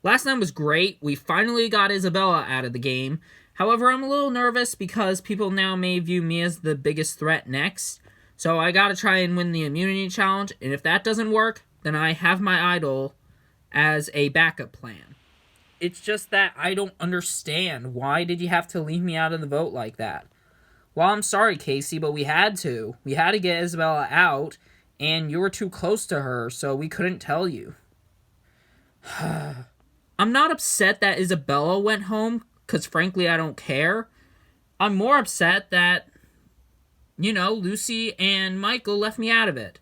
Last night was great. We finally got Isabella out of the game. However, I'm a little nervous because people now may view me as the biggest threat next. So I gotta try and win the immunity challenge, and if that doesn't work, then I have my idol as a backup plan. It's just that I don't understand. Why did you have to leave me out of the vote like that? Well, I'm sorry, Kacy, but we had to. We had to get Isabella out, and you were too close to her, so we couldn't tell you. I'm not upset that Isabella went home, because frankly I don't care. I'm more upset that, Lucy and Michael left me out of it.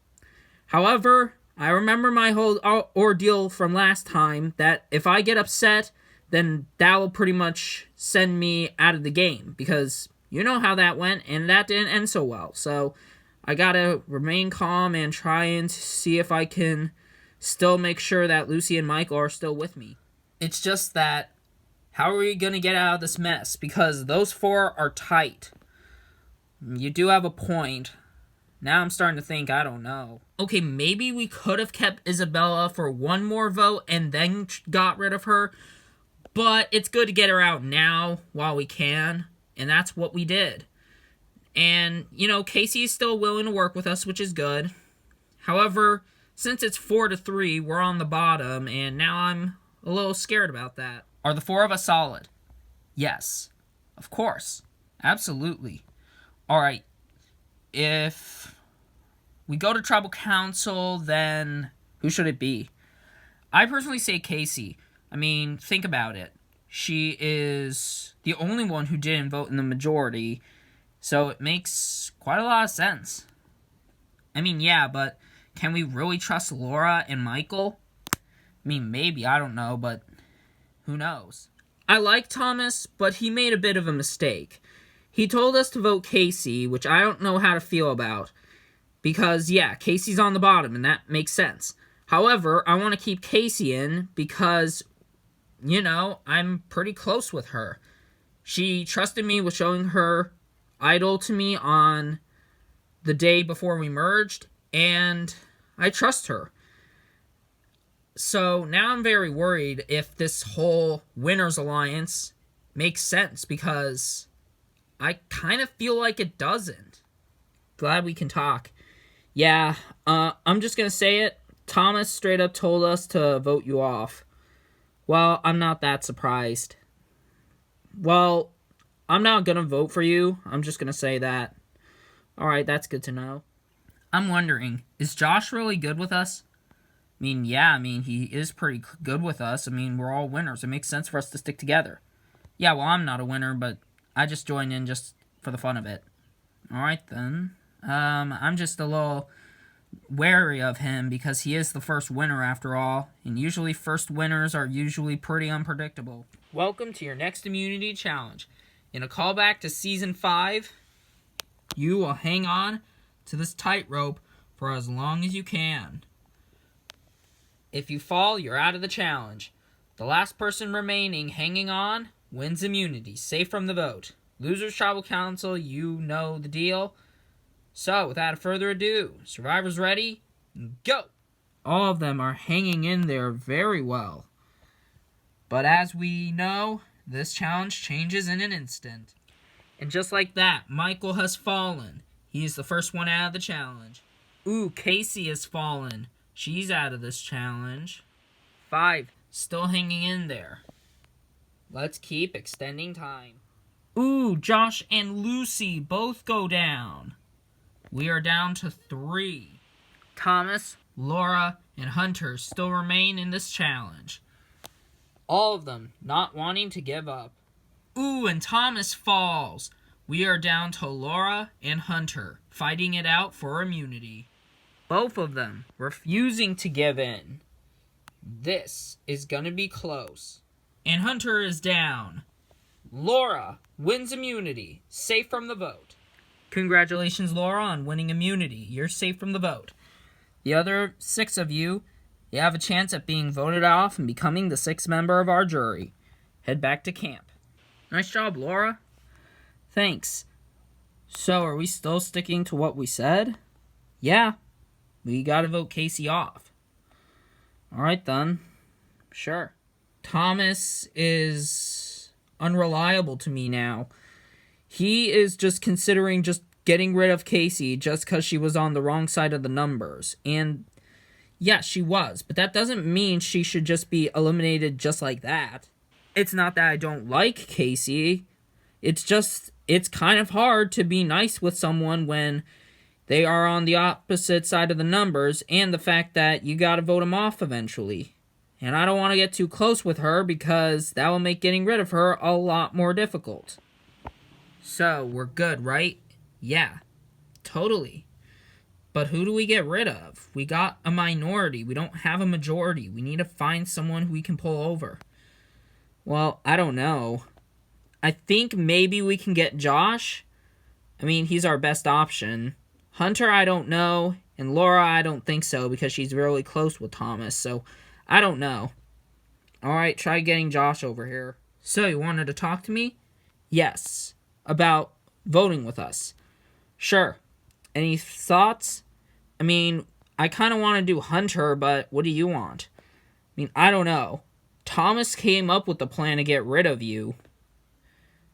However, I remember my whole ordeal from last time, that if I get upset, then that will pretty much send me out of the game, because you know how that went, and that didn't end so well. So I gotta remain calm and try and see if I can still make sure that Lucy and Michael are still with me. It's just that, how are we gonna get out of this mess? Because those four are tight. You do have a point. Now I'm starting to think, I don't know. Okay, maybe we could have kept Isabella for one more vote and then got rid of her. But it's good to get her out now while we can. And that's what we did. And, Kacy is still willing to work with us, which is good. However, since it's 4-3, we're on the bottom. And now I'm a little scared about that. Are the four of us solid? Yes. Of course. Absolutely. Alright. If we go to tribal council, then who should it be? I personally say Kacy. I mean, think about it. She is the only one who didn't vote in the majority, so it makes quite a lot of sense. I mean, yeah, but can we really trust Laura and Michael? I mean, maybe, I don't know, but who knows? I like Thomas, but he made a bit of a mistake. He told us to vote Kacy, which I don't know how to feel about. Because, yeah, Kacy's on the bottom, and that makes sense. However, I want to keep Kacy in because, I'm pretty close with her. She trusted me with showing her idol to me on the day before we merged, and I trust her. So now I'm very worried if this whole Winners Alliance makes sense, because I kind of feel like it doesn't. Glad we can talk. Yeah, I'm just gonna say it. Thomas straight up told us to vote you off. Well, I'm not that surprised. Well, I'm not gonna vote for you. I'm just gonna say that. Alright, that's good to know. I'm wondering, is Josh really good with us? I mean, yeah, he is pretty good with us. We're all winners. It makes sense for us to stick together. Yeah, well, I'm not a winner, but I just joined in just for the fun of it. Alright, then. I'm just a little wary of him because he is the first winner after all, and usually first winners are usually pretty unpredictable. Welcome to your next immunity challenge. In a callback to Season 5, you will hang on to this tightrope for as long as you can. If you fall, you're out of the challenge. The last person remaining hanging on wins immunity, safe from the vote. Losers Tribal Council, you know the deal. So, without further ado, survivors ready? Go! All of them are hanging in there very well. But as we know, this challenge changes in an instant. And just like that, Michael has fallen. He's the first one out of the challenge. Ooh, Kacy has fallen. She's out of this challenge. 5, still hanging in there. Let's keep extending time. Ooh, Josh and Lucy both go down. We are down to 3. Thomas, Laura, and Hunter still remain in this challenge. All of them not wanting to give up. Ooh, and Thomas falls. We are down to Laura and Hunter, fighting it out for immunity. Both of them refusing to give in. This is gonna be close. And Hunter is down. Laura wins immunity, safe from the vote. Congratulations, Laura, on winning immunity. You're safe from the vote. The other 6 of you, you have a chance at being voted off and becoming the 6th member of our jury. Head back to camp. Nice job, Laura. Thanks. So, are we still sticking to what we said? Yeah. We gotta vote Kacy off. Alright then. Sure. Thomas is unreliable to me now. He is just considering just getting rid of Kacy just because she was on the wrong side of the numbers. And yes, she was, but that doesn't mean she should just be eliminated just like that. It's not that I don't like Kacy. It's just, it's kind of hard to be nice with someone when they are on the opposite side of the numbers, and the fact that you gotta vote them off eventually. And I don't want to get too close with her because that will make getting rid of her a lot more difficult. So, we're good, right? Yeah, totally. But who do we get rid of? We got a minority. We don't have a majority. We need to find someone who we can pull over. Well, I don't know. I think maybe we can get Josh. I mean, he's our best option. Hunter, I don't know. And Laura, I don't think so because she's really close with Thomas. So, I don't know. Alright, try getting Josh over here. So, you wanted to talk to me? Yes. About voting with us. Sure. Any thoughts? I mean, I kind of want to do Hunter, but what do you want? I mean, I don't know. Thomas came up with the plan to get rid of you.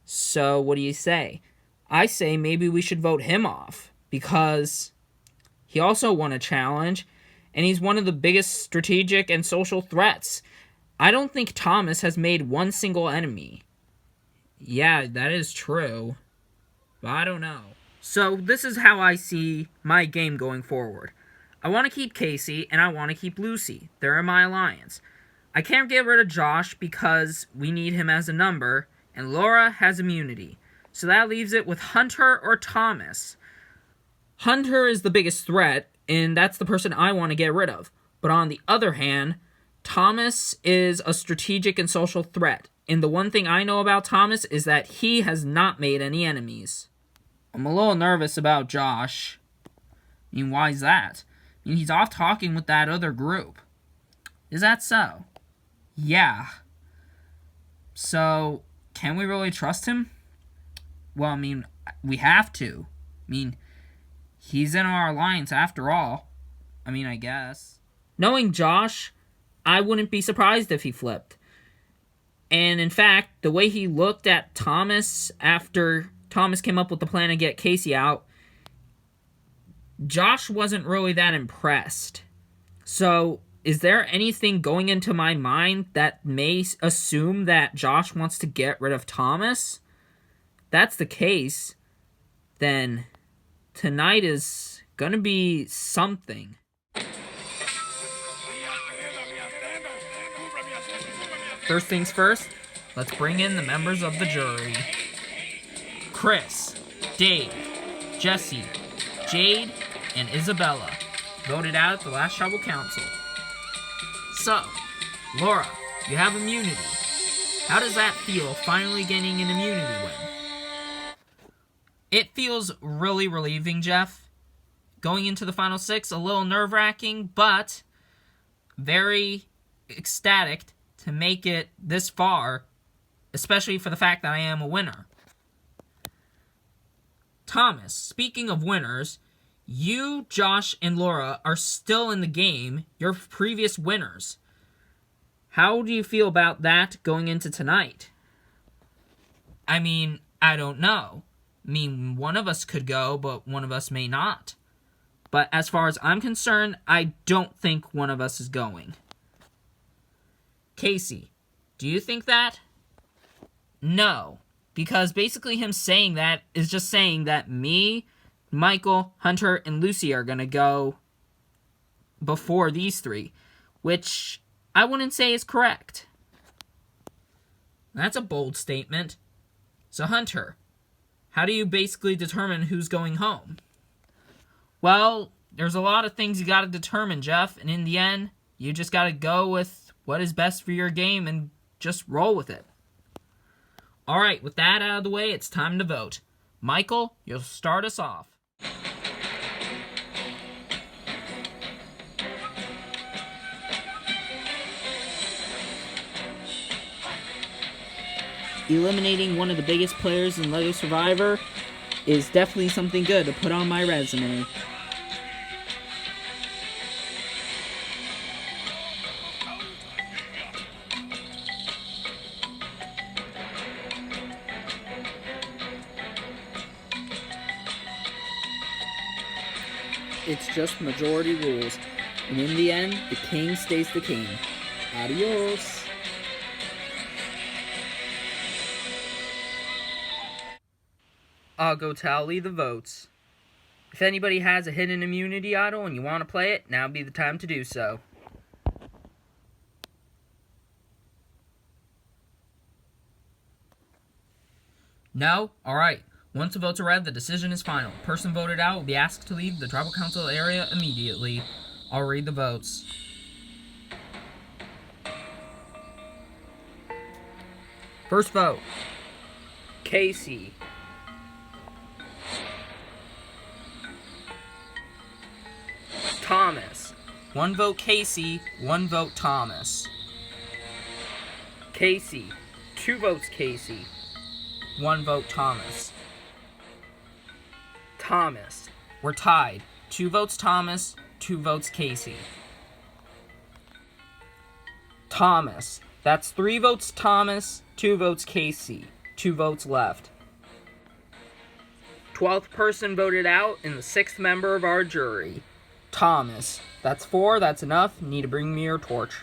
So, what do you say? I say maybe we should vote him off, because he also won a challenge, and he's one of the biggest strategic and social threats. I don't think Thomas has made one single enemy. Yeah, that is true. But I don't know. So, this is how I see my game going forward. I want to keep Kacy, and I want to keep Lucy. They're in my alliance. I can't get rid of Josh because we need him as a number, and Laura has immunity. So that leaves it with Hunter or Thomas. Hunter is the biggest threat, and that's the person I want to get rid of. But on the other hand, Thomas is a strategic and social threat. And the one thing I know about Thomas is that he has not made any enemies. I'm a little nervous about Josh. I mean, why is that? I mean, he's off talking with that other group. Is that so? Yeah. So, can we really trust him? Well, I mean, we have to. I mean, he's in our alliance after all. I mean, I guess. Knowing Josh, I wouldn't be surprised if he flipped. And in fact, the way he looked at Thomas after Thomas came up with the plan to get Kacy out, Josh wasn't really that impressed. So, is there anything going into my mind that may assume that Josh wants to get rid of Thomas? If that's the case, then tonight is gonna be something. First things first, let's bring in the members of the jury. Chris, Dave, Jesse, Jade, and Isabella voted out at the last tribal council. So, Laura, you have immunity. How does that feel, finally getting an immunity win? It feels really relieving, Jeff. Going into the final six, a little nerve-wracking, but very ecstatic to make it this far, especially for the fact that I am a winner. Thomas, speaking of winners, you, Josh, and Laura are still in the game, your previous winners. How do you feel about that going into tonight? I mean, I don't know. I mean, one of us could go, but one of us may not. But as far as I'm concerned, I don't think one of us is going. Kacy, do you think that? No, because basically him saying that is just saying that me, Michael, Hunter, and Lucy are gonna go before these three, which I wouldn't say is correct. That's a bold statement. So Hunter, how do you basically determine who's going home? Well, there's a lot of things you gotta determine, Jeff, and in the end, you just gotta go with what is best for your game and just roll with it. Alright, with that out of the way, it's time to vote. Michael, you'll start us off. Eliminating one of the biggest players in LEGO Survivor is definitely something good to put on my resume. it's just majority rules. And in the end, the king stays the king. Adios. I'll go tally the votes. If anybody has a hidden immunity idol and you want to play it, now would be the time to do so. No? Alright. Once the votes are read, the decision is final. The person voted out will be asked to leave the tribal council area immediately. I'll read the votes. First vote. Kacy. Thomas. 1 vote Kacy, 1 vote Thomas. Kacy. 2 votes Kacy, 1 vote Thomas. Thomas. We're tied. 2 votes Thomas, 2 votes Kacy. Thomas. That's 3 votes Thomas, 2 votes Kacy. 2 votes left. 12th person voted out and the 6th member of our jury. Thomas. That's 4, that's enough. You need to bring me your torch.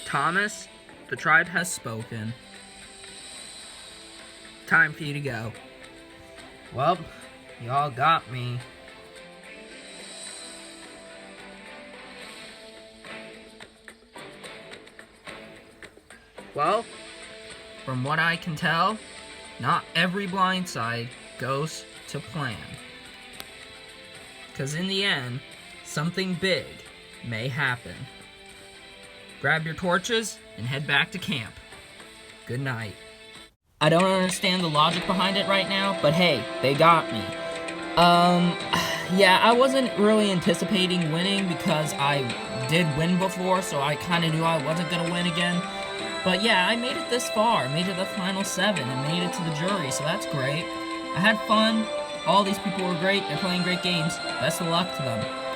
Thomas, the tribe has spoken. Time for you to go. Well, y'all got me. Well, from what I can tell, not every blindside goes to plan. 'Cause in the end, something big may happen. Grab your torches and head back to camp. Good night. I don't understand the logic behind it right now, but hey, they got me. Yeah, I wasn't really anticipating winning because I did win before, so I kind of knew I wasn't going to win again. But yeah, I made it this far. I made it to the final 7 and made it to the jury, so that's great. I had fun. All these people were great. They're playing great games. Best of luck to them.